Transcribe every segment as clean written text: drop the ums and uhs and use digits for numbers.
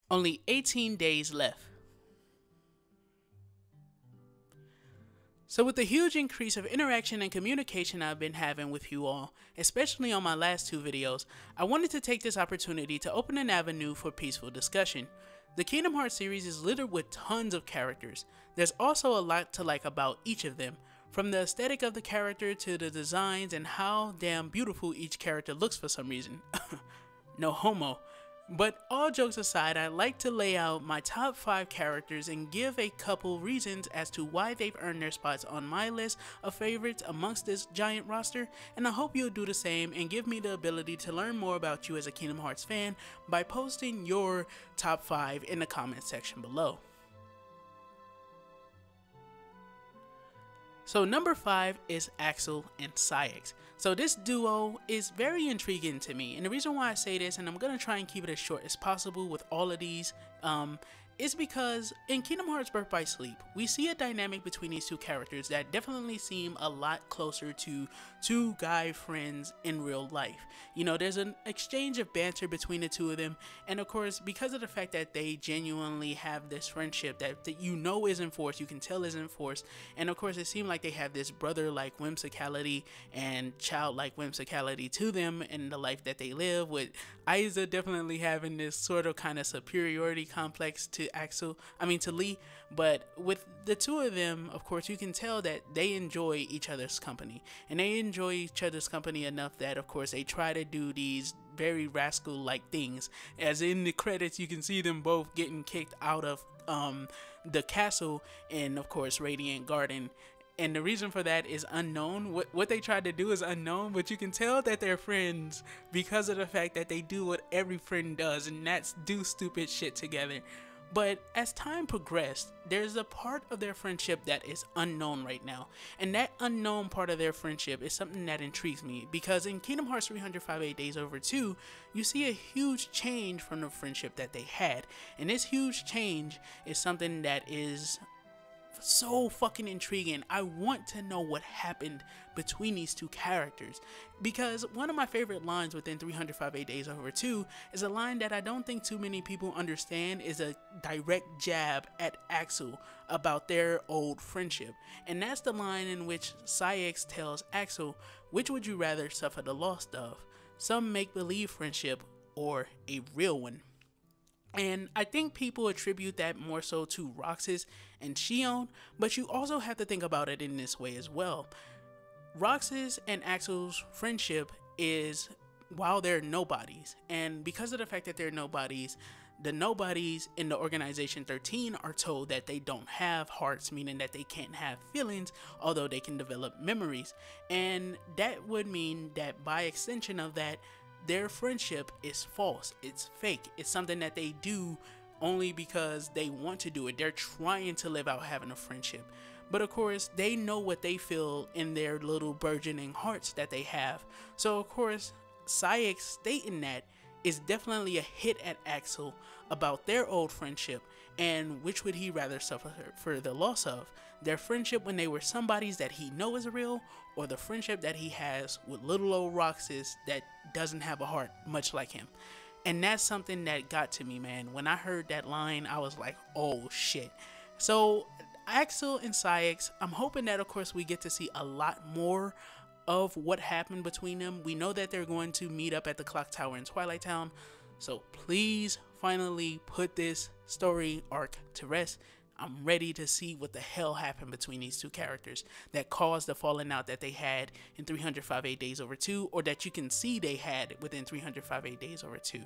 Only 18 days left. So, with the huge increase of interaction and communication I've been having with you all, especially on my last two videos, I wanted to take this opportunity to open an avenue for peaceful discussion. The Kingdom Hearts series is littered with tons of characters. There's also a lot to like about each of them, from the aesthetic of the character to the designs and how damn beautiful each character looks for some reason. No homo. But all jokes aside, I like to lay out my top 5 characters and give a couple reasons as to why they've earned their spots on my list of favorites amongst this giant roster, and I hope you'll do the same and give me the ability to learn more about you as a Kingdom Hearts fan by posting your top 5 in the comment section below. So number 5 is Axel and Sykes. So this duo is very intriguing to me, and the reason why I say this, and I'm going to try and keep it as short as possible with all of these, is because in Kingdom Hearts Birth by Sleep, we see a dynamic between these two characters that definitely seem a lot closer to two guy friends in real life. You know, there's an exchange of banter between the two of them, and of course, because of the fact that they genuinely have this friendship that you know isn't forced, you can tell isn't forced, and of course, it seems like they have this brother-like whimsicality and childlike whimsicality to them in the life that they live, with Isa definitely having this sort of kind of superiority complex to to Lee, but with the two of them, of course, you can tell that they enjoy each other's company, and they enjoy each other's company enough that, of course, they try to do these very rascal-like things, as in the credits you can see them both getting kicked out of the castle in, of course, Radiant Garden. And the reason for that is unknown. What they tried to do is unknown, but you can tell that they're friends because of the fact that they do what every friend does, and that's do stupid shit together. But as time progressed, there's a part of their friendship that is unknown right now. And that unknown part of their friendship is something that intrigues me, because in Kingdom Hearts 358 Days Over 2, you see a huge change from the friendship that they had. And this huge change is something that is so fucking intriguing. I want to know what happened between these two characters, because one of my favorite lines within 358 Days Over 2 is a line that I don't think too many people understand, is a direct jab at Axel about their old friendship, and that's the line in which Sykes tells Axel, which would you rather suffer the loss of, some make-believe friendship or a real one? And I think people attribute that more so to Roxas and Xion, but you also have to think about it in this way as well. Roxas and Axel's friendship is while they're nobodies, and because of the fact that they're nobodies, the nobodies in the Organization 13 are told that they don't have hearts, meaning that they can't have feelings, although they can develop memories. And that would mean that by extension of that, their friendship is false, it's fake, it's something that they do only because they want to do it. They're trying to live out having a friendship. But of course, they know what they feel in their little burgeoning hearts that they have. So of course, Sykes stating that is definitely a hit at Axel about their old friendship, and which would he rather suffer for the loss of? Their friendship when they were somebodies that he knows is real, or the friendship that he has with little old Roxas that doesn't have a heart much like him? And that's something that got to me, man. When I heard that line, I was like, oh shit. So Axel and Sykes, I'm hoping that of course we get to see a lot more of what happened between them. We know that they're going to meet up at the clock tower in Twilight Town, so please finally put this story arc to rest. I'm ready to see what the hell happened between these two characters that caused the falling out that they had in 358 Days Over 2, or that you can see they had within 358 Days Over 2.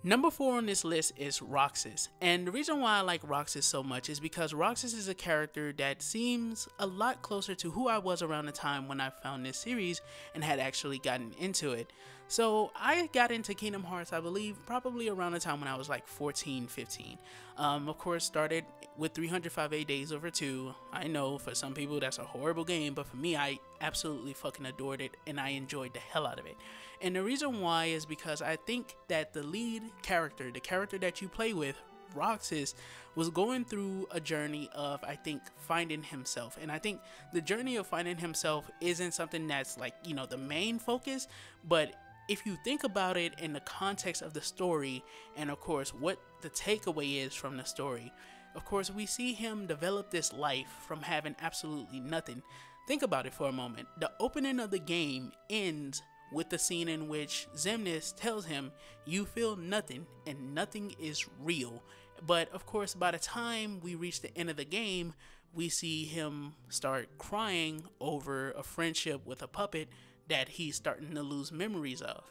Number 4 on this list is Roxas, and the reason why I like Roxas so much is because Roxas is a character that seems a lot closer to who I was around the time when I found this series and had actually gotten into it. So I got into Kingdom Hearts, I believe, probably around the time when I was like 14, 15. Of course, started with 358 Days Over 2. I know for some people that's a horrible game, but for me, I absolutely fucking adored it and I enjoyed the hell out of it. And the reason why is because I think that the lead character, the character that you play with, Roxas, was going through a journey of, I think, finding himself. And I think the journey of finding himself isn't something that's like, you know, the main focus, but if you think about it in the context of the story, and of course what the takeaway is from the story, of course we see him develop this life from having absolutely nothing. Think about it for a moment. The opening of the game ends with the scene in which Xemnas tells him, you feel nothing and nothing is real. But of course, by the time we reach the end of the game, we see him start crying over a friendship with a puppet that he's starting to lose memories of.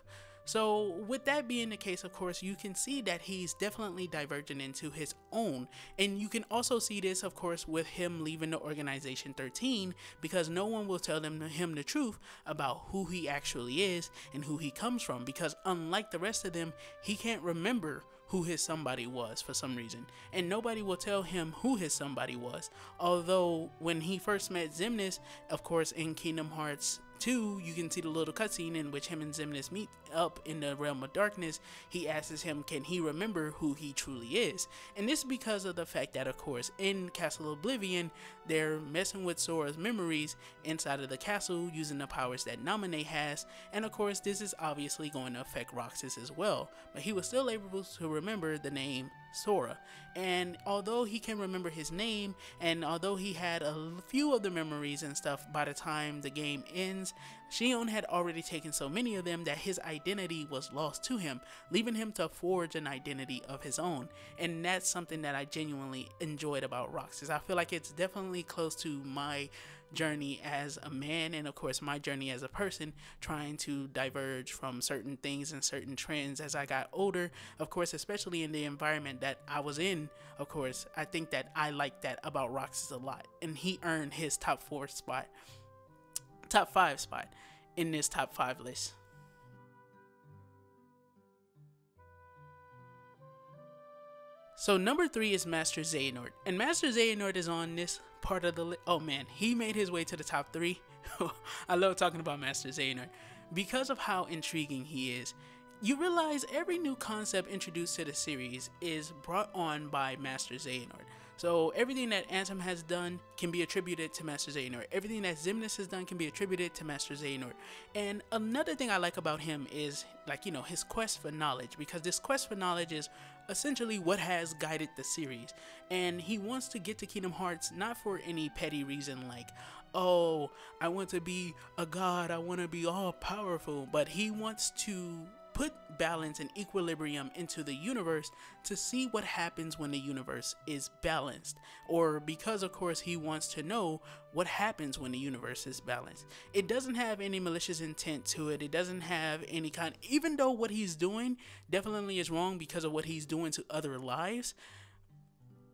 So with that being the case, of course, you can see that he's definitely diverging into his own. And you can also see this, of course, with him leaving the Organization 13, because no one will tell him the truth about who he actually is and who he comes from. Because unlike the rest of them, he can't remember who his somebody was for some reason, and nobody will tell him who his somebody was. Although when he first met Xemnas, of course in Kingdom Hearts 2, you can see the little cutscene in which him and Xemnas meet up in the realm of darkness. He asks him, can he remember who he truly is? And this is because of the fact that, of course, in Castle Oblivion, they're messing with Sora's memories inside of the castle using the powers that Naminé has, and of course this is obviously going to affect Roxas as well, but he was still able to remember the name Sora. And although he can remember his name, and although he had a few of the memories and stuff, by the time the game ends, Xion had already taken so many of them that his identity was lost to him, leaving him to forge an identity of his own. And that's something that I genuinely enjoyed about Roxas. I feel like it's definitely close to my journey as a man, and of course my journey as a person, trying to diverge from certain things and certain trends as I got older, of course, especially in the environment that I was in. Of course, I think that I like that about Roxas a lot, and he earned his top 5 spot in this top 5 list. So number 3 is Master Xehanort, and Master Xehanort is on this part of the list. Oh man, he made his way to the top 3. I love talking about Master Xehanort because of how intriguing he is. You realize every new concept introduced to the series is brought on by Master Xehanort. So everything that Ansem has done can be attributed to Master Xehanort. Everything that Xemnas has done can be attributed to Master Xehanort. And another thing I like about him is, like, you know, his quest for knowledge, because this quest for knowledge is essentially what has guided the series. And he wants to get to Kingdom Hearts not for any petty reason like, oh, I want to be a god, I want to be all powerful, but he wants to put balance and equilibrium into the universe to see what happens when the universe is balanced, or because of course he wants to know what happens when the universe is balanced. It doesn't have any malicious intent to it. It doesn't have any kind, even though what he's doing definitely is wrong because of what he's doing to other lives,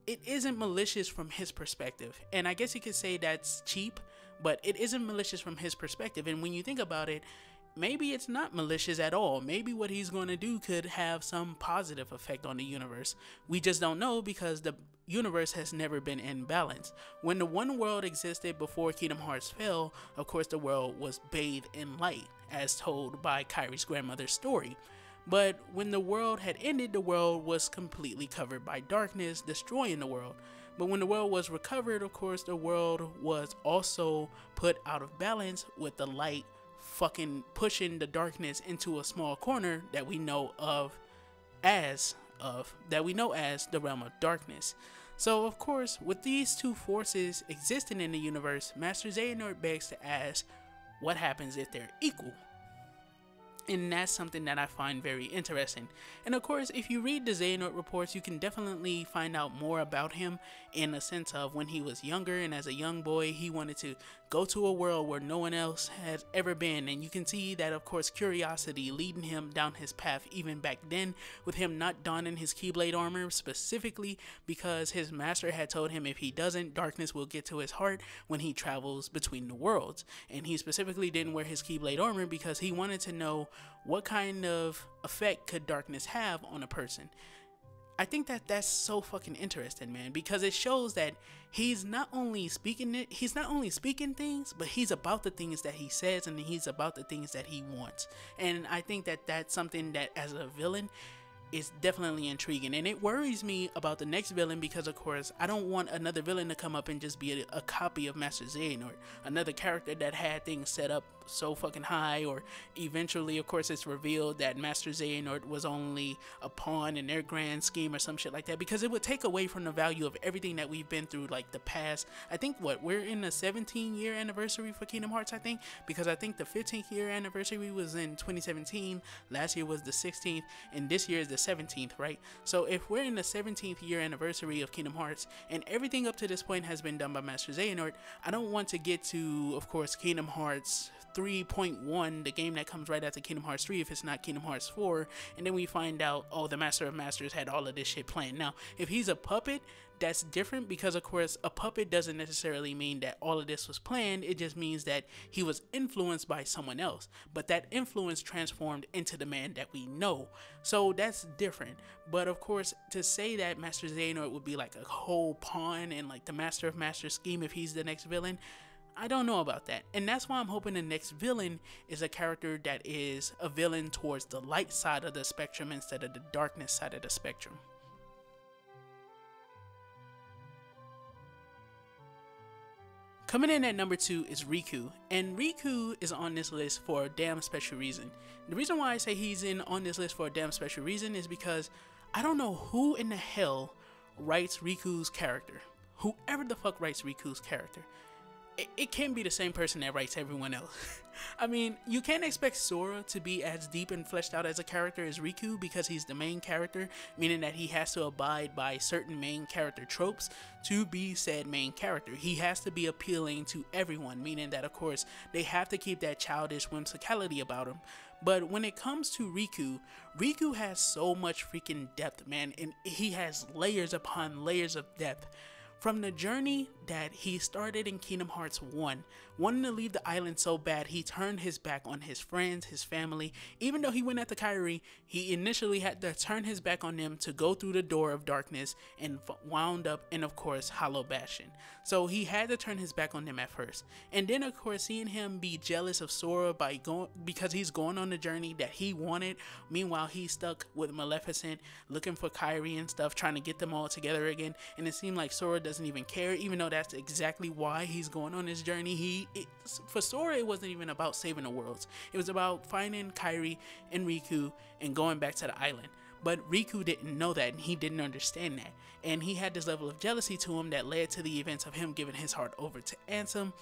it isn't malicious from his perspective. And I guess you could say that's cheap, but it isn't malicious from his perspective. And when you think about it, maybe it's not malicious at all. Maybe what he's going to do could have some positive effect on the universe. We just don't know because the universe has never been in balance. When the one world existed before Kingdom Hearts fell, of course the world was bathed in light, as told by Kairi's grandmother's story. But when the world had ended, the world was completely covered by darkness, destroying the world. But when the world was recovered, of course, the world was also put out of balance with the light fucking pushing the darkness into a small corner that we know as the realm of darkness. So of course, with these two forces existing in the universe, Master Xehanort begs to ask, what happens if they're equal? And that's something that I find very interesting. And of course, if you read the Xehanort reports, you can definitely find out more about him in a sense of when he was younger, and as a young boy he wanted to go to a world where no one else has ever been. And you can see that, of course, curiosity leading him down his path even back then, with him not donning his Keyblade armor, specifically because his master had told him if he doesn't, darkness will get to his heart when he travels between the worlds. And he specifically didn't wear his Keyblade armor because he wanted to know what kind of effect could darkness have on a person. I think that that's so fucking interesting, man, because it shows that he's not only speaking things, but he's about the things that he says, and he's about the things that he wants. And I think that that's something that as a villain is definitely intriguing, and it worries me about the next villain because of course I don't want another villain to come up and just be a copy of Master Xehanort, another character that had things set up up so fucking high, or eventually, of course, it's revealed that Master Xehanort was only a pawn in their grand scheme or some shit like that, because it would take away from the value of everything that we've been through, like the past. I think we're in the 17-year anniversary for Kingdom Hearts, I think, because I think the 15th year anniversary was in 2017, last year was the 16th, and this year is the 17th, right? So if we're in the 17th year anniversary of Kingdom Hearts, and everything up to this point has been done by Master Xehanort, I don't want to get to, of course, Kingdom Hearts 3.1, the game that comes right after Kingdom Hearts 3, if it's not Kingdom Hearts 4, and then we find out, oh, the Master of Masters had all of this shit planned. Now, if he's a puppet, that's different, because of course a puppet doesn't necessarily mean that all of this was planned. It just means that he was influenced by someone else, but that influence transformed into the man that we know. So that's different. But of course, to say that Master Xehanort would be like a whole pawn in like the Master of Masters scheme if he's the next villain, I don't know about that. And that's why I'm hoping the next villain is a character that is a villain towards the light side of the spectrum instead of the darkness side of the spectrum. Coming in at number 2 is Riku, and Riku is on this list for a damn special reason. The reason why I say he's on this list for a damn special reason is because I don't know who in the hell writes Riku's character. Whoever the fuck writes Riku's character. It can't be the same person that writes everyone else. I mean, you can't expect Sora to be as deep and fleshed out as a character as Riku, because he's the main character, meaning that he has to abide by certain main character tropes to be said main character. He has to be appealing to everyone, meaning that of course they have to keep that childish whimsicality about him. But when it comes to Riku, Riku has so much freaking depth, man, and he has layers upon layers of depth. From the journey that he started in Kingdom Hearts 1, wanting to leave the island so bad he turned his back on his friends, his family. Even though he went after Kairi, he initially had to turn his back on them to go through the door of darkness and wound up in, of course, Hollow Bastion. So he had to turn his back on them at first. And then, of course, seeing him be jealous of Sora because he's going on the journey that he wanted. Meanwhile, he's stuck with Maleficent, looking for Kairi and stuff, trying to get them all together again. And it seemed like Sora doesn't even care, even though that's exactly why he's going on this journey. For Sora, it wasn't even about saving the worlds. It was about finding Kairi and Riku and going back to the island. But Riku didn't know that, and he didn't understand that. And he had this level of jealousy to him that led to the events of him giving his heart over to Ansem.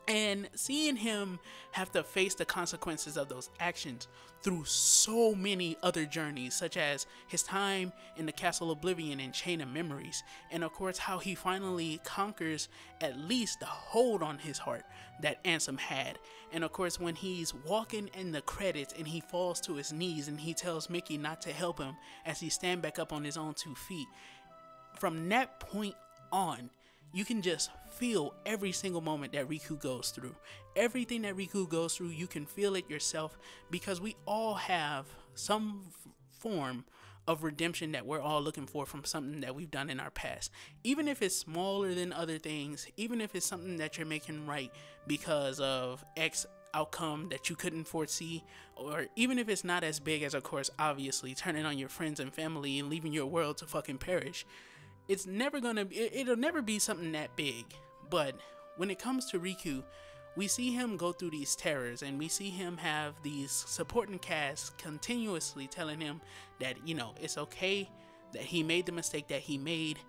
And seeing him have to face the consequences of those actions through so many other journeys, such as his time in the Castle Oblivion and Chain of Memories, and of course how he finally conquers at least the hold on his heart that Ansem had. And of course when he's walking in the credits and he falls to his knees and he tells Mickey not to help him as he stands back up on his own 2 feet. From that point on, you can just feel every single moment that Riku goes through. Everything that Riku goes through, you can feel it yourself, because we all have some form of redemption that we're all looking for from something that we've done in our past. Even if it's smaller than other things, even if it's something that you're making right because of X outcome that you couldn't foresee, or even if it's not as big as, of course, obviously turning on your friends and family and leaving your world to fucking perish. It's never gonna be, it'll never be something that big. But when it comes to Riku, we see him go through these terrors, and we see him have these supporting casts continuously telling him that, you know, it's okay, that he made the mistake that he made.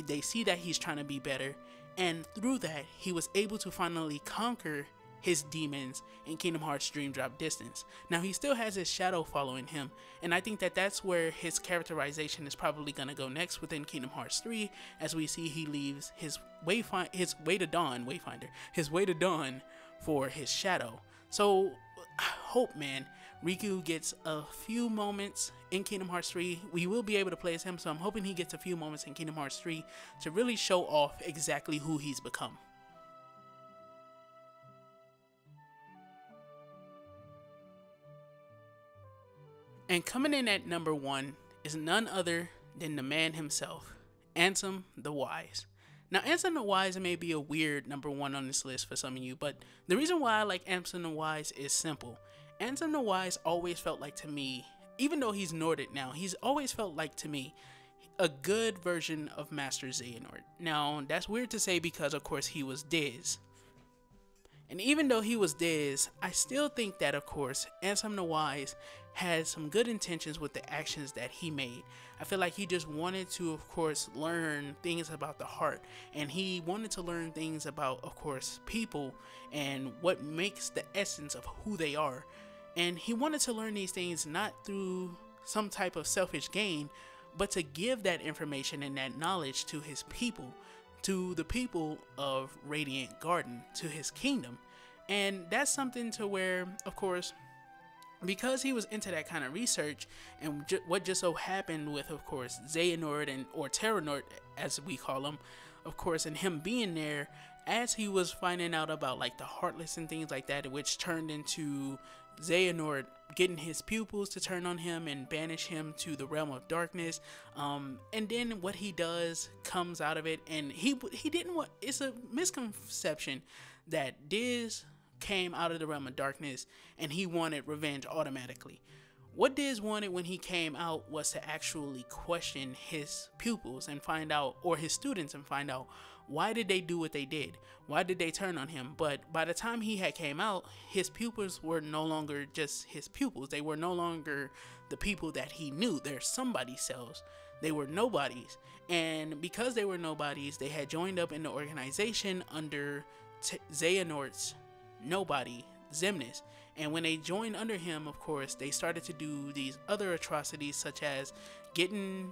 They see that he's trying to be better, and through that he was able to finally conquer his demons in Kingdom Hearts Dream Drop Distance. Now he still has his shadow following him, and I think that that's where his characterization is probably going to go next within Kingdom Hearts 3, as we see he leaves his way to dawn for his shadow. So I hope, man, Riku gets a few moments in Kingdom Hearts 3. We will be able to play as him, so I'm hoping he gets a few moments in Kingdom Hearts 3 to really show off exactly who he's become. And coming in at number 1 is none other than the man himself, Ansem the Wise. Now, Ansem the Wise may be a weird number 1 on this list for some of you, but the reason why I like Ansem the Wise is simple. Ansem the Wise always felt like, to me, even though he's Nordic now, he's always felt like, to me, a good version of Master Xehanort. Now, that's weird to say because, of course, he was Diz. And even though he was Diz, I still think that, of course, Ansem the Wise had some good intentions with the actions that he made. I feel like he just wanted to, of course, learn things about the heart. And he wanted to learn things about, of course, people and what makes the essence of who they are. And he wanted to learn these things not through some type of selfish gain, but to give that information and that knowledge to his people, to the people of Radiant Garden, to his kingdom. And that's something to where, of course, because he was into that kind of research, and what just so happened with, of course, Xehanort, and or Terranort as we call him, of course, and him being there as he was finding out about like the Heartless and things like that, which turned into Xehanort getting his pupils to turn on him and banish him to the realm of darkness. And then what he does comes out of it, and he didn't want. It's a misconception that Diz came out of the realm of darkness and he wanted revenge automatically. What Diz wanted when he came out was to actually question his pupils and find out, or his students, and find out, why did they do what they did? Why did they turn on him? But by the time he had came out, his pupils were no longer just his pupils. They were no longer the people that he knew. They're somebody selves. They were nobodies. And because they were nobodies, they had joined up in the organization under Xehanort's nobody, Xemnas. And when they joined under him, of course, they started to do these other atrocities, such as getting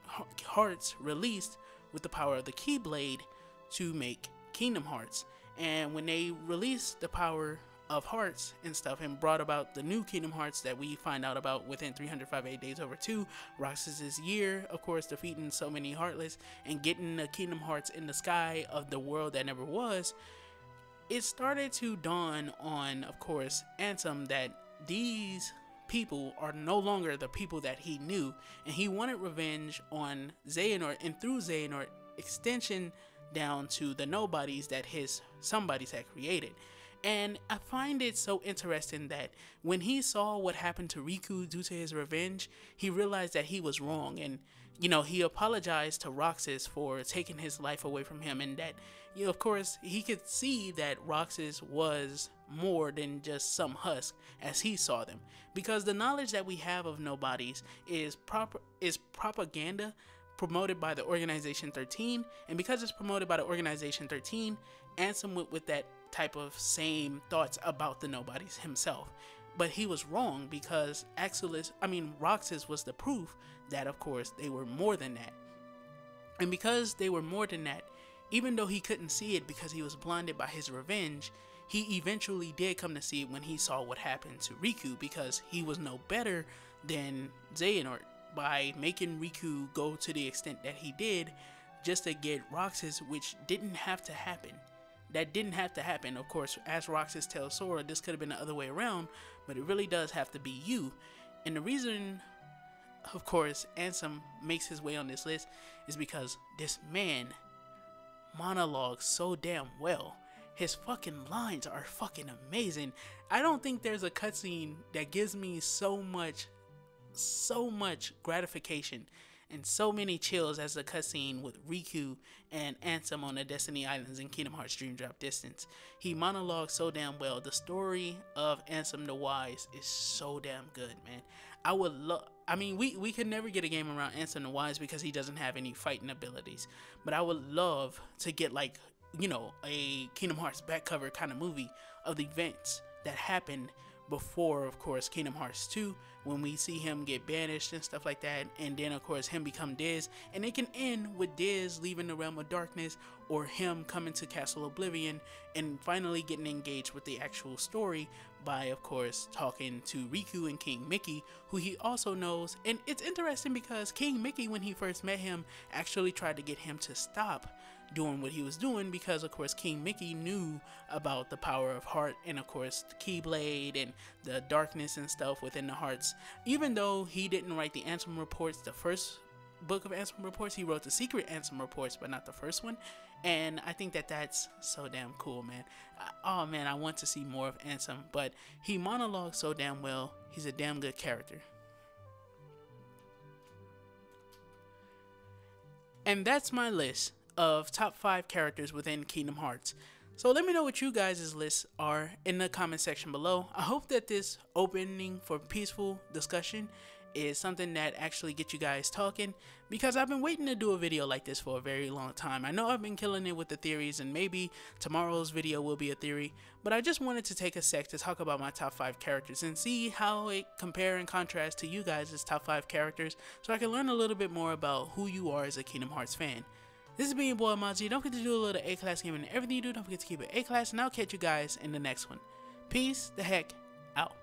hearts released with the power of the Keyblade to make Kingdom Hearts. And when they released the power of hearts and stuff and brought about the new Kingdom Hearts that we find out about within 358 Days Over 2, Roxas' year, of course, defeating so many Heartless and getting the Kingdom Hearts in the sky of the world that never was, it started to dawn on, of course, Ansem that these people are no longer the people that he knew, and he wanted revenge on Xehanort, and through Xehanort, extension down to the nobodies that his somebodies had created. And I find it so interesting that when he saw what happened to Riku due to his revenge, he realized that he was wrong, and he apologized to Roxas for taking his life away from him, and that, of course, he could see that Roxas was more than just some husk as he saw them, because the knowledge that we have of nobodies is propaganda promoted by the Organization 13, and because it's promoted by the Organization 13, Ansem went with that type of same thoughts about the nobodies himself. But he was wrong, because Roxas was the proof that, of course, they were more than that. And because they were more than that, even though he couldn't see it because he was blinded by his revenge, he eventually did come to see it when he saw what happened to Riku, because he was no better than Xehanort by making Riku go to the extent that he did just to get Roxas, which didn't have to happen. That didn't have to happen. Of course, as Roxas tells Sora, this could have been the other way around, but it really does have to be you. And the reason, of course, Ansem makes his way on this list is because this man monologues so damn well. His fucking lines are fucking amazing. I don't think there's a cutscene that gives me so much gratification and so many chills as the cutscene with Riku and Ansem on the Destiny Islands in Kingdom Hearts Dream Drop Distance. He monologues so damn well. The story of Ansem the Wise is so damn good, man. I would love, we could never get a game around Ansem the Wise because he doesn't have any fighting abilities, but I would love to get like, a Kingdom Hearts back cover kind of movie of the events that happened before, of course, Kingdom Hearts 2, when we see him get banished and stuff like that, and then, of course, him become Diz, and it can end with Diz leaving the realm of darkness, or him coming to Castle Oblivion and finally getting engaged with the actual story by, of course, talking to Riku and King Mickey, who he also knows. And it's interesting because King Mickey, when he first met him, actually tried to get him to stop doing what he was doing, because of course King Mickey knew about the power of heart and of course the Keyblade and the darkness and stuff within the hearts. Even though he didn't write the Ansem reports, the first book of Ansem reports, he wrote the secret Ansem reports, but not the first one. And I think that that's so damn cool, man. Oh man, I want to see more of Ansem, but he monologues so damn well. He's a damn good character. And that's my list of top 5 characters within Kingdom Hearts. So let me know what you guys' lists are in the comment section below. I hope that this opening for peaceful discussion is something that actually gets you guys talking, because I've been waiting to do a video like this for a very long time. I know I've been killing it with the theories, and maybe tomorrow's video will be a theory, but I just wanted to take a sec to talk about my top 5 characters and see how it compare and contrast to you guys' top 5 characters, so I can learn a little bit more about who you are as a Kingdom Hearts fan. This is being your boy Amaziah. Don't forget to do a little A-class gaming and everything you do. Don't forget to keep it A-class, and I'll catch you guys in the next one. Peace the heck out.